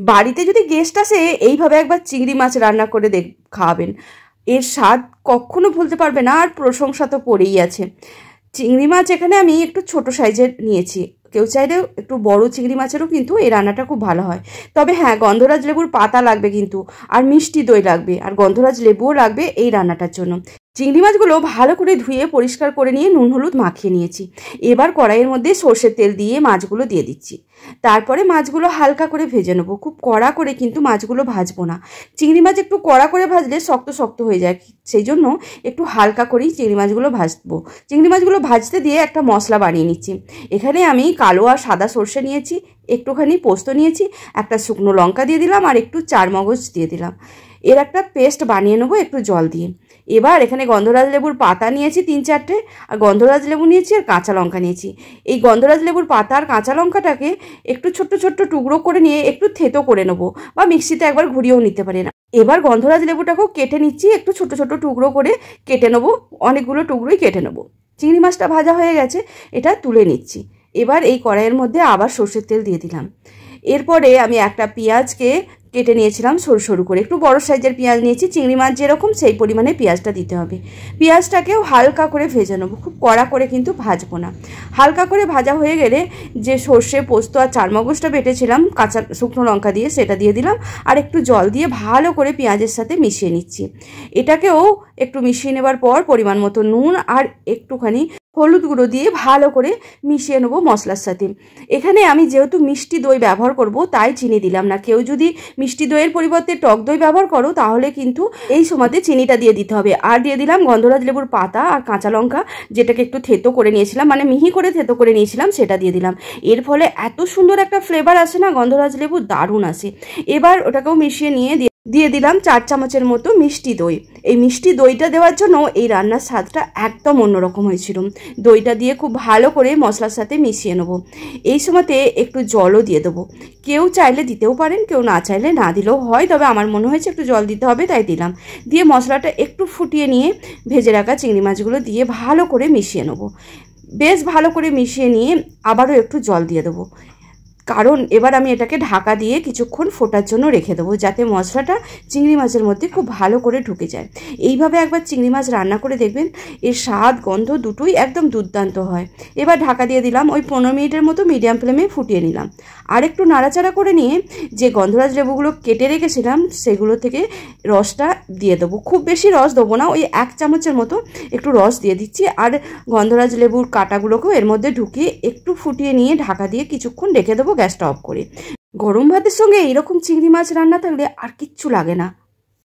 বাড়িতে যদি গেস্ট আসে এইভাবে একবার চিংড়ি মাছ রান্না করে খাওয়াবেন, এর স্বাদ কখনো ভুলতে পারবে না, আর প্রশংসা তো পড়েই আছে। চিংড়ি মাছ এখানে আমি একটু ছোট সাইজের নিয়েছি, কেউ চাইলে একটু বড় চিংড়ি মাছেরও কিন্তু এই রান্নাটা খুব ভালো হয়। তবে হ্যাঁ, গন্ধরাজ লেবুর পাতা লাগবে কিন্তু, আর মিষ্টি দই লাগবে, আর গন্ধরাজ লেবুও লাগবে এই রান্নাটার জন্য। চিংড়ি মাছগুলো ভালো করে ধুয়ে পরিষ্কার করে নিয়ে নুন হলুদ মাখিয়ে নিয়েছি। এবার কড়াইয়ের মধ্যে সর্ষের তেল দিয়ে মাছগুলো দিয়ে দিচ্ছি। তারপরে মাছগুলো হালকা করে ভেজে নেবো, খুব কড়া করে কিন্তু মাছগুলো ভাজবো না। চিংড়ি মাছ একটু কড়া করে ভাজলে শক্ত শক্ত হয়ে যায়, সেই জন্য একটু হালকা করেই চিংড়ি মাছগুলো ভাজবো। চিংড়ি মাছগুলো ভাজতে দিয়ে একটা মশলা বানিয়ে নিচ্ছি। এখানে আমি কালো আর সাদা সর্ষে নিয়েছি, একটুখানি পোস্ত নিয়েছি, একটা শুকনো লঙ্কা দিয়ে দিলাম, আর একটু চারমগজ দিয়ে দিলাম। এর একটা পেস্ট বানিয়ে নেবো একটু জল দিয়ে। এবার এখানে গন্ধরাজ লেবুর পাতা নিয়েছি 3-4টে, আর গন্ধরাজ লেবু নিয়েছি, আর কাঁচা লঙ্কা নিয়েছি। এই গন্ধরাজ লেবুর পাতা আর কাঁচা লঙ্কাটাকে একটু ছোট্ট ছোট্ট টুকরো করে নিয়ে একটু থেতো করে নেবো, বা মিক্সিতে একবার ঘুরিয়েও নিতে পারি না। এবার গন্ধরাজ লেবুটাকেও কেটে নিচ্ছি, একটু ছোট ছোট টুকরো করে কেটে নেবো, অনেকগুলো টুকরোই কেটে নেবো। চিংড়ি মাছটা ভাজা হয়ে গেছে, এটা তুলে নিচ্ছি। এবার এই কড়াইয়ের মধ্যে আবার সর্ষের তেল দিয়ে দিলাম। এরপরে আমি একটা পেঁয়াজকে কেটে নিয়েছিলাম সরু সরু করে, একটু বড় সাইজের পেঁয়াজ নিয়েছি, চিংড়ি মাছ যেরকম সেই পরিমাণে পেঁয়াজটা দিতে হবে। পেঁয়াজটাকেও হালকা করে ভেজে নেবো, খুব কড়া করে কিন্তু ভাজবো না। হালকা করে ভাজা হয়ে গেলে যে সর্ষে পোস্ত আর চারমগজটা বেটেছিলাম কাঁচা শুকনো লঙ্কা দিয়ে, সেটা দিয়ে দিলাম, আর একটু জল দিয়ে ভালো করে পেঁয়াজের সাথে মিশিয়ে নিচ্ছি। এটাকেও একটু মিশিয়ে নেবার পর পরিমাণ মতো নুন আর একটুখানি হলুদ গুঁড়ো দিয়ে ভালো করে মিশিয়ে নেবো মশলার সাথে। এখানে আমি যেহেতু মিষ্টি দই ব্যবহার করব তাই চিনি দিলাম না। কেউ যদি মিষ্টি দইয়ের পরিবর্তে টক দই ব্যবহার করো তাহলে কিন্তু এই সময়তে চিনিটা দিয়ে দিতে হবে। আর দিয়ে দিলাম গন্ধরাজ লেবুর পাতা আর কাঁচা লঙ্কা, যেটাকে একটু থেতো করে নিয়েছিলাম, মানে মিহি করে থেতো করে নিয়েছিলাম, সেটা দিয়ে দিলাম। এর ফলে এত সুন্দর একটা ফ্লেভার আসে না, গন্ধরাজ লেবু দারুণ আসে। এবার ওটাকেও মিশিয়ে নিয়ে দিয়ে দিলাম 4 চামচের মতো মিষ্টি দই। এই মিষ্টি দইটা দেওয়ার জন্য এই রান্নার স্বাদটা একদম অন্যরকম হয়েছিল। দইটা দিয়ে খুব ভালো করে মশলার সাথে মিশিয়ে নেবো। এই সময়তে একটু জলও দিয়ে দেবো, কেউ চাইলে দিতেও পারেন, কেউ না চাইলে না দিলেও হয়, তবে আমার মনে হয়েছে একটু জল দিতে হবে তাই দিলাম। দিয়ে মশলাটা একটু ফুটিয়ে নিয়ে ভেজে রাখা চিংড়ি মাছগুলো দিয়ে ভালো করে মিশিয়ে নেবো। বেশ ভালো করে মিশিয়ে নিয়ে আবারও একটু জল দিয়ে দেবো, কারণ এবার আমি এটাকে ঢাকা দিয়ে কিছুক্ষণ ফোটার জন্য রেখে দেবো, যাতে মশলাটা চিংড়ি মাছের মধ্যে খুব ভালো করে ঢুকে যায়। এইভাবে একবার চিংড়ি মাছ রান্না করে দেখবেন, এর স্বাদ গন্ধ দুটোই একদম দুর্দান্ত হয়। এবার ঢাকা দিয়ে দিলাম, ওই 15 মিনিটের মতো মিডিয়াম ফ্লেমে ফুটিয়ে নিলাম। আর একটু নাড়াচাড়া করে নিয়ে যে গন্ধরাজ লেবুগুলো কেটে রেখেছিলাম সেগুলো থেকে রসটা দিয়ে দেবো। খুব বেশি রস দেবো না, ওই 1 চামচের মতো একটু রস দিয়ে দিচ্ছি। আর গন্ধরাজ লেবুর কাঁটাগুলোকেও এর মধ্যে ঢুকিয়ে একটু ফুটিয়ে নিয়ে ঢাকা দিয়ে কিছুক্ষণ রেখে দেবো গ্যাসটা অফ করে। গরম ভাতের সঙ্গে এইরকম চিংড়ি মাছ রান্না থাকলে আর কিচ্ছু লাগে না।